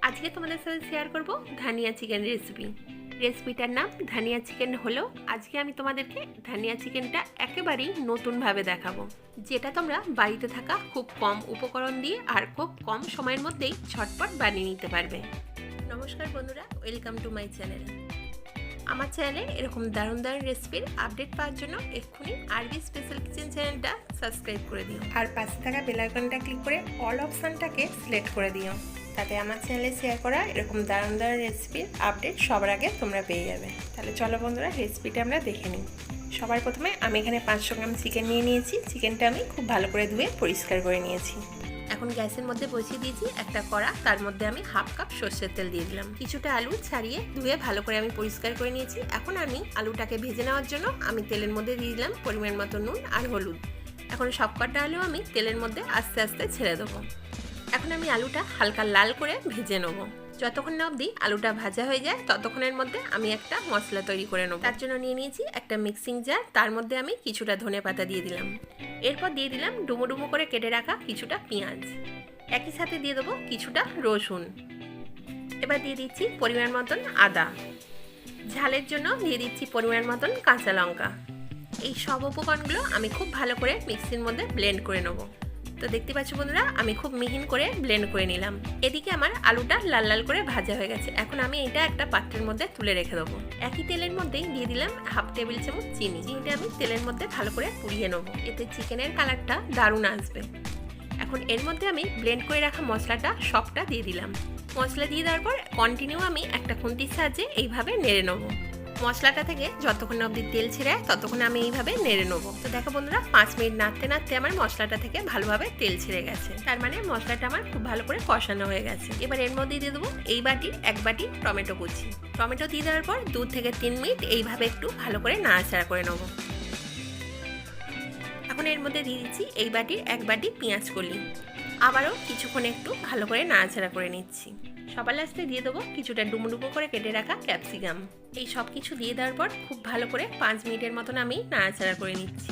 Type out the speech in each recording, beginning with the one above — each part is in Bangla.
আজকে তোমাদের সাথে শেয়ার করব ধানিয়া চিকেন রেসিপিটার নাম ধানিয়া চিকেন হলো আজকে আমি তোমাদেরকে ধানিয়া চিকেনটা একেবারেই নতুনভাবে দেখাবো, যেটা তোমরা বাড়িতে থাকা খুব কম উপকরণ দিয়ে আর খুব কম সময়ের মধ্যেই ঝটপট বানিয়ে নিতে পারবে। নমস্কার বন্ধুরা, ওয়েলকাম টু মাই চ্যানেল। আমার চ্যানেলে এরকম দারুণ দারুণ রেসিপির আপডেট পাওয়ার জন্য এক্ষুনি আরবি স্পেশাল কিচেন চ্যানেলটা সাবস্ক্রাইব করে দিও আর পাশে থাকা বেল আইকনটা ক্লিক করে অল অপশানটাকে সিলেক্ট করে দিও, তাতে আমার চ্যানেলে শেয়ার করা এরকম দারুণ দারুণ রেসিপির আপডেট সবার আগে তোমরা পেয়ে যাবে। তাহলে চলো বন্ধুরা, রেসিপিটা আমরা দেখে নিই। সবার প্রথমে আমি এখানে 500 গ্রাম চিকেন নিয়ে নিয়েছি। চিকেনটা আমি খুব ভালো করে ধুয়ে পরিষ্কার করে নিয়েছি। এখন গ্যাসের মধ্যে বসিয়ে দিয়েছি একটা কড়া, তার মধ্যে আমি হাফ কাপ সর্ষের তেল দিয়ে দিলাম। কিছুটা আলু ছাড়িয়ে ধুয়ে ভালো করে আমি পরিষ্কার করে নিয়েছি। এখন আমি আলুটাকে ভেজে নেওয়ার জন্য আমি তেলের মধ্যে দিয়ে দিলাম পরিমাণ মতো নুন আর হলুদ। এখন সবকটা আলু আমি তেলের মধ্যে আস্তে আস্তে ছেড়ে দেবো। এখন আমি আলুটা হালকা লাল করে ভেজে নেব। যতক্ষণ না অবধি আলুটা ভাজা হয়ে যায় ততক্ষণের মধ্যে আমি একটা মশলা তৈরি করে নেব। তার জন্য নিয়ে নিয়েছি একটা মিক্সিং জার, তার মধ্যে আমি কিছুটা ধনেপাতা দিয়ে দিলাম। এরপর দিয়ে দিলাম ডুমো ডুমো করে কেটে রাখা কিছুটা পেঁয়াজ, একই সাথে দিয়ে দেবো কিছুটা রসুন। এবার দিয়ে দিচ্ছি পরিমাণ মতন আদা, ঝালের জন্য দিয়ে দিচ্ছি পরিমাণ মতন কাঁচা লঙ্কা। এই সব উপকরণগুলো আমি খুব ভালো করে মিক্সির মধ্যে ব্লেন্ড করে নেব। তো দেখতে পাচ্ছ বন্ধুরা, আমি খুব মিহিন করে ব্লেন্ড করে নিলাম। এদিকে আমার আলুটা লাল লাল করে ভাজা হয়ে গেছে। এখন আমি এটা একটা পাত্রের মধ্যে তুলে রেখে দেবো। একই তেলের মধ্যেই দিয়ে দিলাম হাফ টেবিল চামচ চিনিটা আমি তেলের মধ্যে ভালো করে পুড়িয়ে নেবো, এতে চিকেনের কালারটা দারুণ আসবে। এখন এর মধ্যে আমি ব্লেন্ড করে রাখা মশলাটা সবটা দিয়ে দিলাম। মশলা দিয়ে দেওয়ার পর কন্টিনিউ আমি একটা খুন্তির সাহায্যে এইভাবে নেড়ে নেবো। মশলাটা থেকে যতক্ষণ অবধি তেল ছেড়ে ততক্ষণ আমি এইভাবে নেড়ে নেবো। তো দেখো বন্ধুরা, 5 মিনিট নাড়তে নাড়তে আমার মশলাটা থেকে ভালোভাবে তেল ছেড়ে গেছে, তার মানে মশলাটা আমার খুব ভালো করে কষানো হয়ে গেছে। এবার এর মধ্যে দিয়ে দেবো এই বাটির 1 বাটি টমেটো কুচি। টমেটো দিয়ে দেওয়ার পর 2 থেকে 3 মিনিট এইভাবে একটু ভালো করে নাড়াচাড়া করে নেবো। এখন এর মধ্যে দিয়ে দিচ্ছি এই বাটির 1 বাটি পেঁয়াজ কলি। আবারও কিছুক্ষণ একটু ভালো করে নাড়াচাড়া করে নিচ্ছি। সবার লাস্টে দিয়ে দেবো কিছুটা ডুমো ডুমো করে কেটে রাখা ক্যাপসিকাম। এই সব কিছু দিয়ে দেওয়ার পর খুব ভালো করে 5 মিনিটের মতন আমি নাড়াচাড়া করে নিচ্ছি।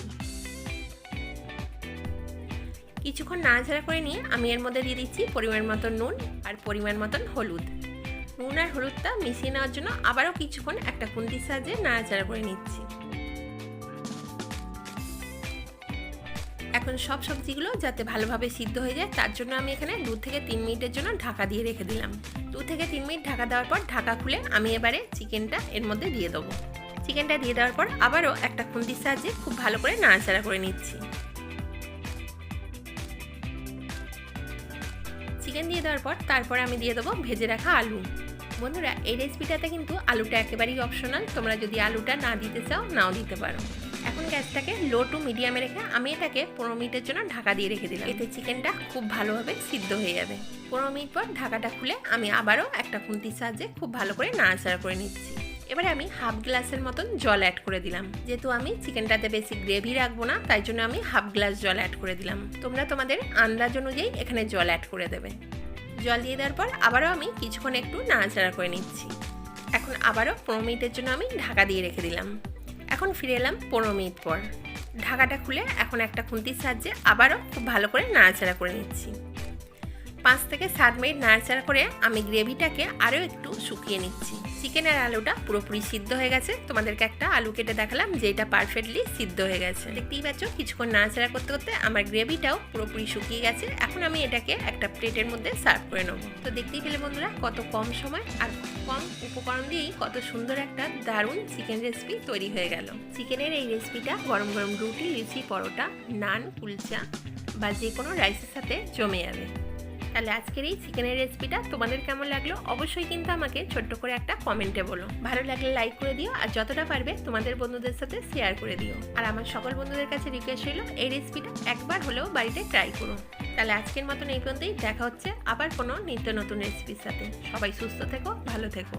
কিছুক্ষণ নাড়াচাড়া করে নিয়ে আমি এর মধ্যে দিয়ে দিচ্ছি পরিমাণ মতন নুন আর পরিমাণ মতন হলুদ। নুন আর হলুদটা মিশিয়ে নেওয়ার জন্য আবারও কিছুক্ষণ একটা খুন্তির সাহায্যে নাড়াচাড়া করে নিচ্ছি। এখন সব সবজিগুলো যাতে ভালোভাবে সিদ্ধ হয়ে যায় তার জন্য আমি এখানে 2 থেকে 3 মিনিটের জন্য ঢাকা দিয়ে রেখে দিলাম। 2 থেকে 3 মিনিট ঢাকা দেওয়ার পর ঢাকা খুলে আমি এবারে চিকেনটা এর মধ্যে দিয়ে দেবো। চিকেনটা দিয়ে দেওয়ার পর আবারও একটা খুন্তির সাহায্যে খুব ভালো করে নাড়াচাড়া করে নিচ্ছি। চিকেন দিয়ে দেওয়ার পর তারপরে আমি দিয়ে দেবো ভেজে রাখা আলু। বন্ধুরা, এই রেসিপিটাতে কিন্তু আলুটা একেবারেই অপশনাল, তোমরা যদি আলুটা না দিতে চাও নাও দিতে পারো। এখন গ্যাসটাকে লো টু মিডিয়ামে রেখে আমি এটাকে 15 মিনিটের জন্য ঢাকা দিয়ে রেখে দিলাম, এতে চিকেনটা খুব ভালোভাবে সিদ্ধ হয়ে যাবে। 15 মিনিট পর ঢাকাটা খুলে আমি আবারও একটা খুন্তির সাহায্যে খুব ভালো করে নাড়াচাড়া করে নিচ্ছি। এবারে আমি হাফ গ্লাসের মতন জল অ্যাড করে দিলাম। যেহেতু আমি চিকেনটাতে বেশি গ্রেভি রাখবো না, তাই জন্য আমি হাফ গ্লাস জল অ্যাড করে দিলাম। তোমরা তোমাদের আন্দাজ অনুযায়ী এখানে জল অ্যাড করে দেবে। জল দিয়ে দেওয়ার পর আবারও আমি কিছুক্ষণ একটু নাড়াচাড়া করে নিচ্ছি। এখন আবারও 15 মিনিটের জন্য আমি ঢাকা দিয়ে রেখে দিলাম। এখন ফিরে এলাম 15 মিনিট পর। ঢাকাটা খুলে এখন একটা খুন্তির সাহায্যে আবারও খুব ভালো করে নাড়াচাড়া করে নিচ্ছি। 5 থেকে 7 মিনিট নাড়াচাড়া করে আমি গ্রেভিটাকে আরও একটু শুকিয়ে নিচ্ছি। চিকেন আর আলুটা পুরোপুরি সিদ্ধ হয়ে গেছে। তোমাদেরকে একটা আলু কেটে দেখালাম যেটা পারফেক্টলি সিদ্ধ হয়ে গেছে। দেখতেই পাচ্ছ কিছুক্ষণ নাড়াচাড়া করতে করতে আমার গ্রেভিটাও পুরোপুরি শুকিয়ে গেছে। এখন আমি এটাকে একটা প্লেটের মধ্যে সার্ভ করে নেবো। তো দেখতেই পেলে বন্ধুরা, কত কম সময় আর কম উপকরণ দিয়েই কত সুন্দর একটা দারুণ চিকেন রেসিপি তৈরি হয়ে গেল। চিকেনের এই রেসিপিটা গরম গরম রুটি, লুচি, পরোটা, নান, কুলচা বা যে কোনো রাইসের সাথে জমে যাবে। তাহলে আজকের এই চিকেনের রেসিপিটা তোমাদের কেমন লাগলো অবশ্যই কিন্তু আমাকে ছোট্ট করে একটা কমেন্টে বলো। ভালো লাগলে লাইক করে দিও আর যতটা পারবে তোমাদের বন্ধুদের সাথে শেয়ার করে দিও। আর আমার সকল বন্ধুদের কাছে রিকোয়েস্ট হলো এই রেসিপিটা একবার হলেও বাড়িতে ট্রাই করো। তাহলে আজকের মতন এই পর্যন্তই। দেখা হচ্ছে আবার কোনো নিত্য নতুন রেসিপির সাথে। সবাই সুস্থ থেকো, ভালো থেকো।